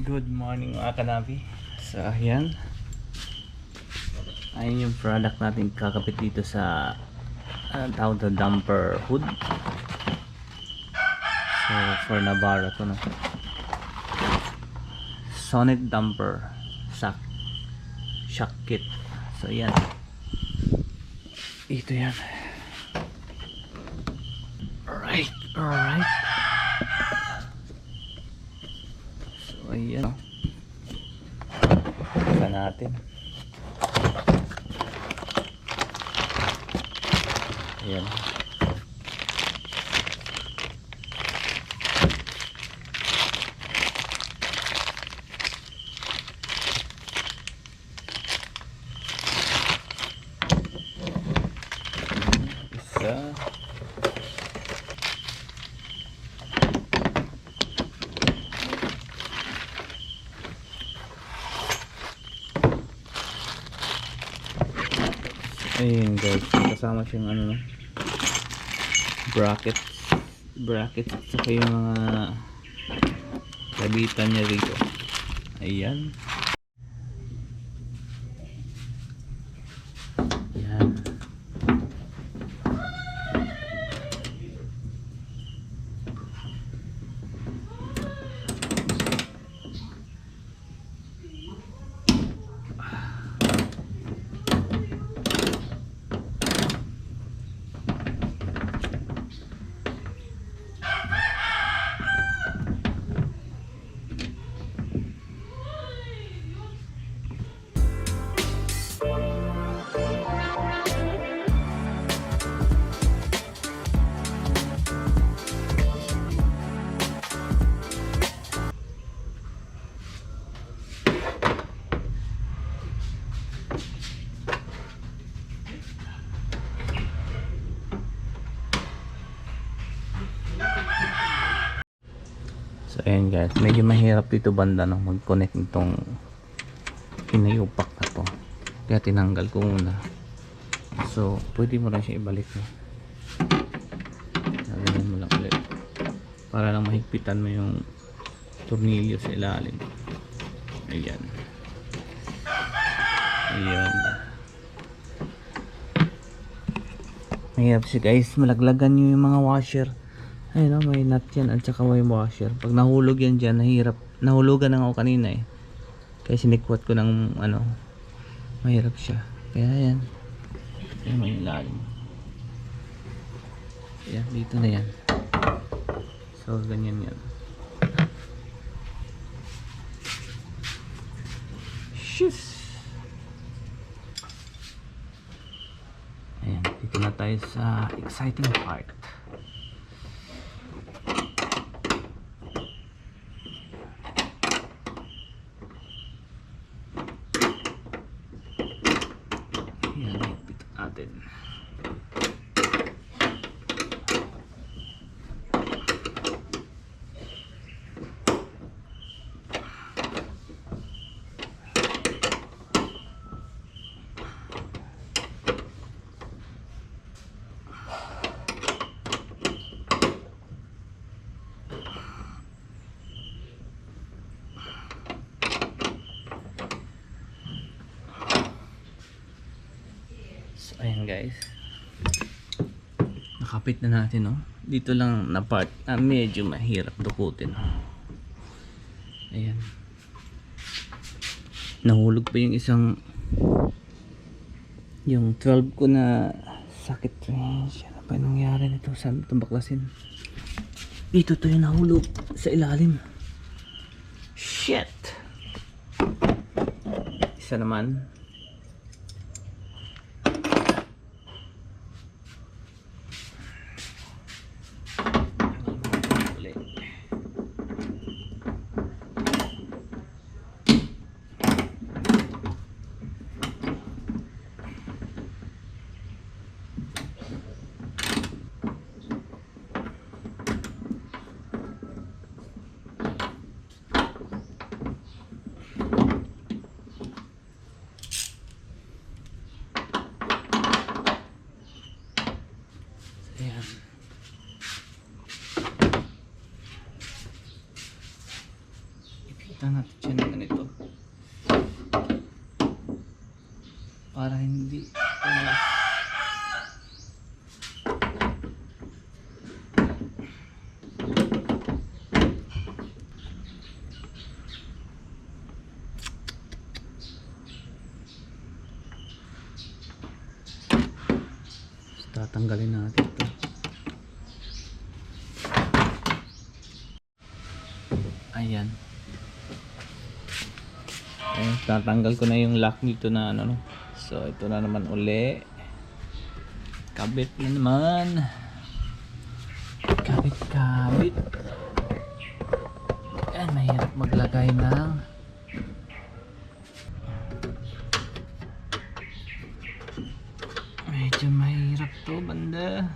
Good morning mga kanabi. So ayan, ayun yung product natin kakapit dito sa tawag na damper hood. So for Navarro to, no? Sonic damper shock kit. So ayan, ito yan. Alright. So ayan, ito natin. Ayan. Isa. Ayun guys, kasama siyang ano, bracket at saka yung mga kabitan niya rito. Ayan. Ayan. So ayan guys, medyo mahirap dito banda, no, mag-connect nitong pinayupak na to, kaya tinanggal ko muna. So pwede mo lang siya ibalik, no? Ganyan mo lang ulit para lang mahigpitan mo yung tornilyo sa ilalim. Ayan. Mahirap siya guys, malaglagan nyo yung mga washer. Ayun, may nut yan at saka may washer. Pag nahulog yan dyan, nahulugan na ako kanina eh. Kaya sinikwat ko ng ano, mahirap siya. Kaya yan, may ilalim. Ayan, dito na yan. So ganyan yan. Shus. Ayan, dito na tayo sa exciting part. Natin. So ayan guys, nakapit na natin, no? Dito lang na part medyo mahirap dukutin. Ayan, nahulog pa yung isang, yung 12 ko na socket wrench. Ano pa yung nangyari nito? Saan itong baklasin? Dito to yung nahulog sa ilalim. Shit. Isa naman. Ayan. Ipita natin siya na ganito. Para hindi tumalas. Tatanggalin natin ito. Ayan. Ayan, tatanggal ko na yung lock dito na ano, no. So ito na naman uli. Kabit na naman. Kabit. Ayan, mahirap maglagay ng medyo mahirap to banda.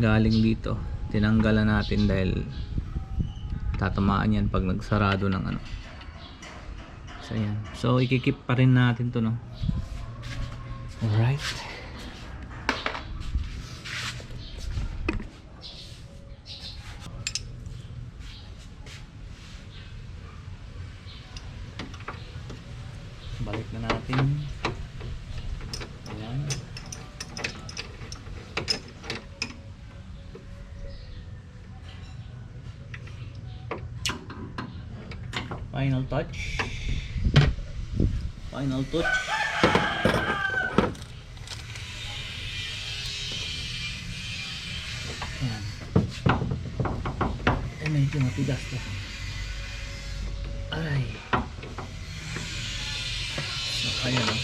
Galing dito, tinanggalan natin dahil tatamaan yan pag nagsarado ng ano. So yan, so ikikip pa rin natin to, no. Alright, balik na natin. Ayan. Final touch. Final touch. Ayan. Medyo matigas to. Aray. So, ayan, no?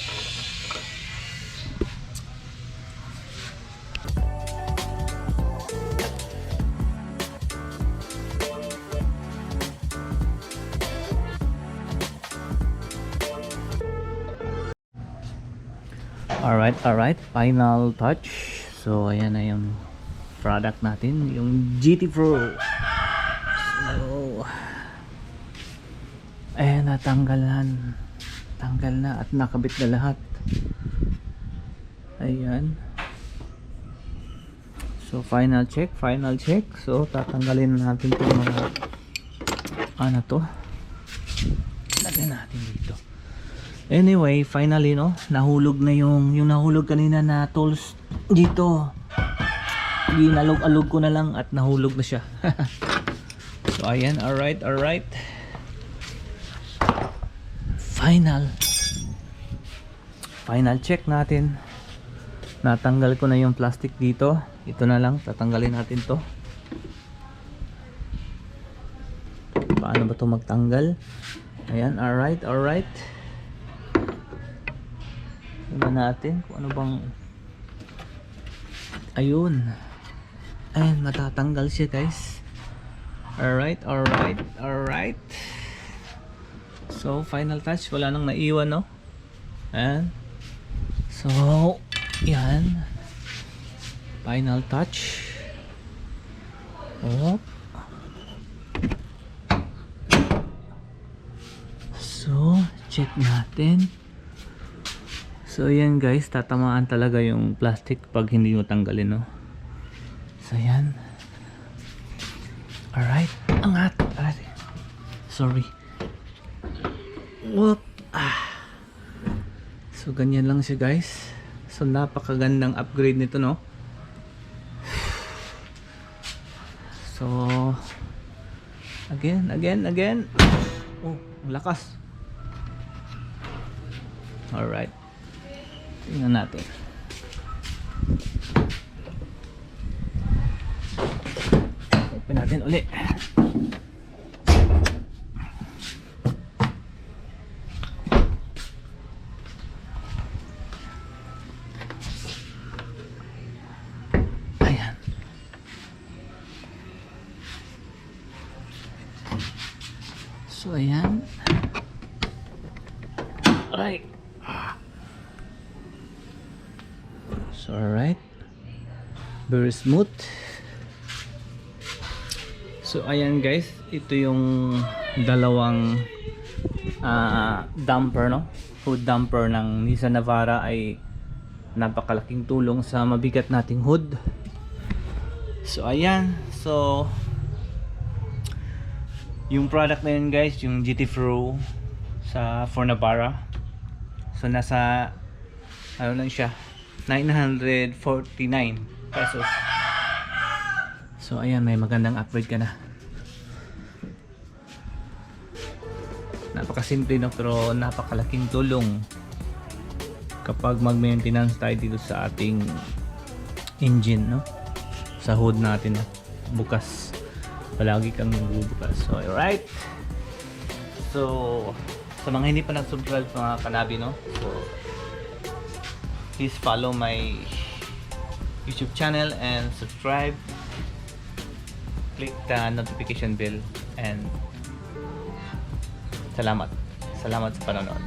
Alright, final touch. So ayan na yung product natin, yung GT Pro. So ayan, natanggal na at nakabit na lahat. Ayan. So final check. So tatanggalin natin itong mga ano to, lagyan natin dito. Anyway, finally, no, nahulog na yung nahulog kanina na tools dito. Ginalog-alog ko na lang at nahulog na siya. So ayan, alright. Final check natin. Natanggal ko na yung plastic dito. Ito na lang, tatanggalin natin to. Paano ba to magtanggal? Ayan, alright. Tingnan natin kung ano bang, ayun, ayan, matatanggal siya, guys. Alright. So final touch, wala nang naiwan, no. Ayan. So yan, final touch. So check natin. So yan, guys, tatamaan talaga yung plastic pag hindi mo tanggalin, no. So yan. Alright, angat. Sorry. Whoop. So ganyan lang siya, guys. So napakagandang upgrade nito, no. So again. Oh, ang lakas. Alright, tingnan natin. Open natin ulit. So ayan. Alright. So alright. Very smooth. So ayan guys, ito yung dalawang damper, no? Hood damper ng Nissan Navara ay napakalaking tulong sa mabigat nating hood. So ayan, so yung product na yun guys, yung GT Pro sa for Navara. So nasa ano lang siya, 949 pesos. So ayan, may magandang upgrade ka na. Napakasimple, no, pero napakalaking tulong kapag mag-maintenance tayo dito sa ating engine, no, sa hood natin, no? Bukas, palagi kang magbubukas. So alright, so sa mga hindi pa nag-subscribe sa mga kanabi, no, so please follow my YouTube channel and subscribe, click the notification bell, and salamat sa panonood.